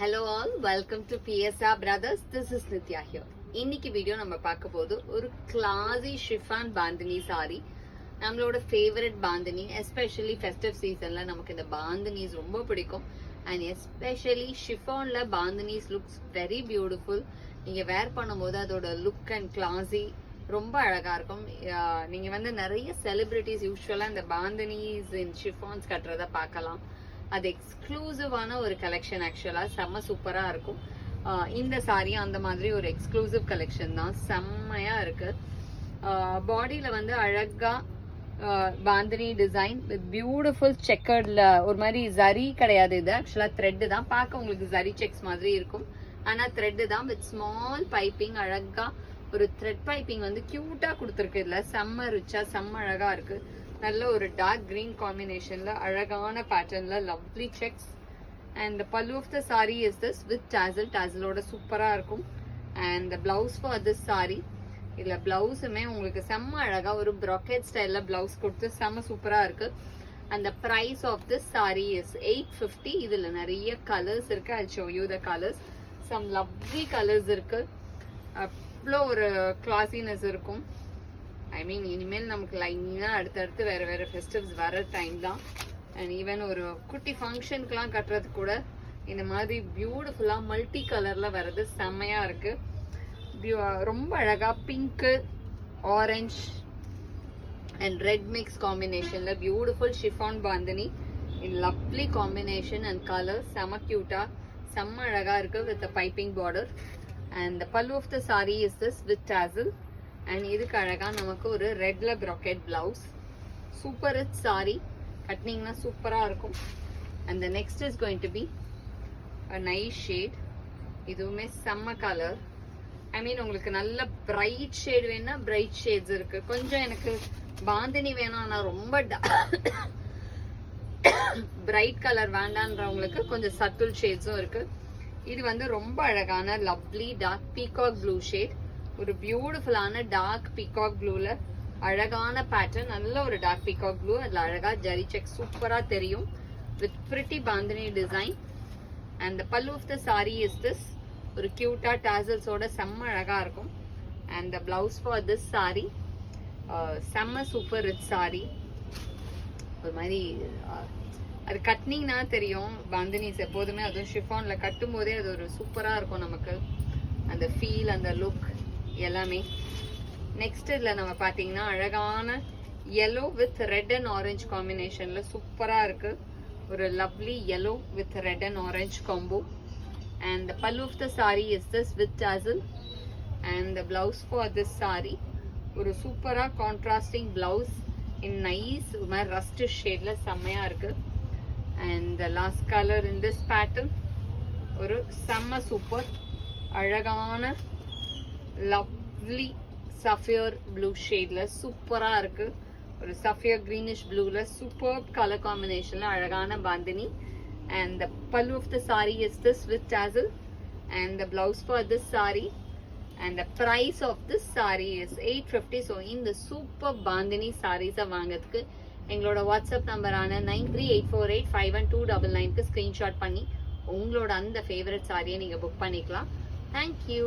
Hello all, welcome to PSR Brothers. This is Nitya here. இன்னைக்கு video நம்ம பார்க்க போது ஒரு கிளாஸி ஷிஃபான் பாந்தினி சாரி. நம்மளோட ஃபேவரட் பாந்தினி, எஸ்பெஷலி ஃபெஸ்டிவ் சீசன்ல நமக்கு இந்த பாந்தினிஸ் ரொம்ப பிடிக்கும். அண்ட் எஸ்பெஷலி ஷிஃபான்ல பாந்தினிஸ் லுக்ஸ் வெரி பியூட்டிஃபுல். நீங்க வேர் பண்ணும்போது அதோட லுக் அண்ட் கிளாஸி ரொம்ப அழகா இருக்கும். நீங்க வந்து நிறைய செலிபிரிட்டிஸ் யூஸ்வலா இந்த பாந்தினிஸ் இன் ஷிஃபான்ஸ் கட்டுறத பார்க்கலாம். அது எக்ஸ்க்ளூசிவான ஒரு கலெக்ஷன். ஆக்சுவலா செம்ம சூப்பரா இருக்கும். இந்த சாரி அந்த மாதிரி ஒரு எக்ஸ்க்ளூசிவ் கலெக்ஷன் தான், செம்மையா இருக்கு. பாடியில வந்து அழகா பாந்தினி டிசைன் வித் பியூட்டிஃபுல் செக்கர்ட்ல ஒரு மாதிரி ஜரி கிடையாது, இது ஆக்சுவலா த்ரெட் தான். பார்க்க உங்களுக்கு ஜரி செக்ஸ் மாதிரி இருக்கும், ஆனா த்ரெட் தான் வித் ஸ்மால் பைப்பிங். அழகா ஒரு த்ரெட் பைப்பிங் வந்து கியூட்டா கொடுத்துருக்கு. இதுல செம்ம ரிச்சா செம்ம அழகா இருக்கு. நல்ல ஒரு டார்க் கிரீன் காம்பினேஷன்ல அழகான பேட்டர்ன்ல lovely checks. And the pallu of the saree is this with tassel. tassel-ஓட சூப்பரா இருக்கும். and the blouse for this saree, இதுல பிளவுஸுமே உங்களுக்கு செம்ம அழகா ஒரு brocade ஸ்டைல்ல பிளவுஸ் கொடுத்து செம்ம சூப்பரா இருக்கு. and the price of this saree is 850. இதுல நிறைய கலர்ஸ் இருக்கு. I'll show you the colors. some lovely colors இருக்கு. அவ்வளோ ஒரு கிளாசினஸ் இருக்கும். ஐ மீன் இனிமேல் நமக்கு லைனா அடுத்தடுத்து வேற வேற ஃபெஸ்டிவ்ஸ் வர டைம் தான். அண்ட் ஈவன் ஒரு குட்டி ஃபங்க்ஷனுக்குலாம் கட்டுறது கூட இந்த மாதிரி பியூட்டிஃபுல்லா மல்டி கலர்ல வர்றது செம்மையா இருக்கு. ரொம்ப அழகா pink, orange and red mix காம்பினேஷன்ல beautiful chiffon bandhani in lovely combination and colour. செம்ம கியூட்டா செம்ம அழகா இருக்கு with piping border. And the pallu of the saree is this with tassel. And இதுக்கு அழகா நமக்கு ஒரு ரெட்ல brocade blouse. Super rich sari, கட்டினீங்கன்னா சூப்பரா இருக்கும். And next is going to be a nice shade. இதுவுமே செம்ம கலர். ஐ மீன் உங்களுக்கு நல்ல பிரைட் ஷேட் வேணும்னா பிரைட் ஷேட்ஸ் இருக்கு. கொஞ்சம் எனக்கு பாந்தினி வேணும் ஆனா ரொம்ப பிரைட் கலர் வேண்டான்றவங்களுக்கு கொஞ்சம் சட்டில் ஷேட்ஸும் இருக்கு. இது வந்து ரொம்ப அழகான lovely dark peacock blue shade. ஒரு பியூட்டிஃபுல்லான டார்க் பீகாக் ப்ளூல அழகான பேட்டர்ன். நல்ல ஒரு டார்க் பீகாக் ப்ளூ, அதுல அழகா ஜரி செக் சூப்பரா தெரியும் with pretty bandhani design. And the pallu of the saree is this. ஒரு கியூட்டா டாசல்ஸோட செம்ம அழகா இருக்கும். And the blouse for this saree செம்ம சூப்பர் ரிச் saree. ஒரு மாதிரி அது கட்டினீங்கன்னா தெரியும் பாந்தினிஸ் எப்போதுமே, அதுவும் ஷிஃபான்ல கட்டும் போதே அது ஒரு சூப்பரா இருக்கும் நமக்கு. அந்த ஃபீல் அந்த லுக் எல்லாமே. நெக்ஸ்ட் இதுல நம்ம பாத்தீங்கன்னா அழகான yellow with red and orange காம்பினேஷன்ல சூப்பரா இருக்கு. ஒரு lovely yellow with red and orange combo. and the pallu of the saree is this with tassel. and the blouse for this saree ஒரு சூப்பரா contrasting blouse in nice rust ஷேட்ல செம்மையா இருக்கு. and the last color in this pattern ஒரு செம்ம super அழகான lovely sapphire blue ஷேட்ல சூப்பரா இருக்கு. ஒரு சஃபியர் கிரீனிஷ் ப்ளூல சூப்பர் கலர் காம்பினேஷன்ல அழகான bandhani. and the pallu of the saree is this with tassel. and the blouse for this saree. and the price of this saree is 850. so இந்த super bandhani சாரீஸை வாங்கிறதுக்கு எங்களோட WhatsApp நம்பரான 9384851299க்கு screenshot பண்ணி உங்களோட அந்த favourite சாரியை நீங்க புக் பண்ணிக்கலாம். தேங்க்யூ.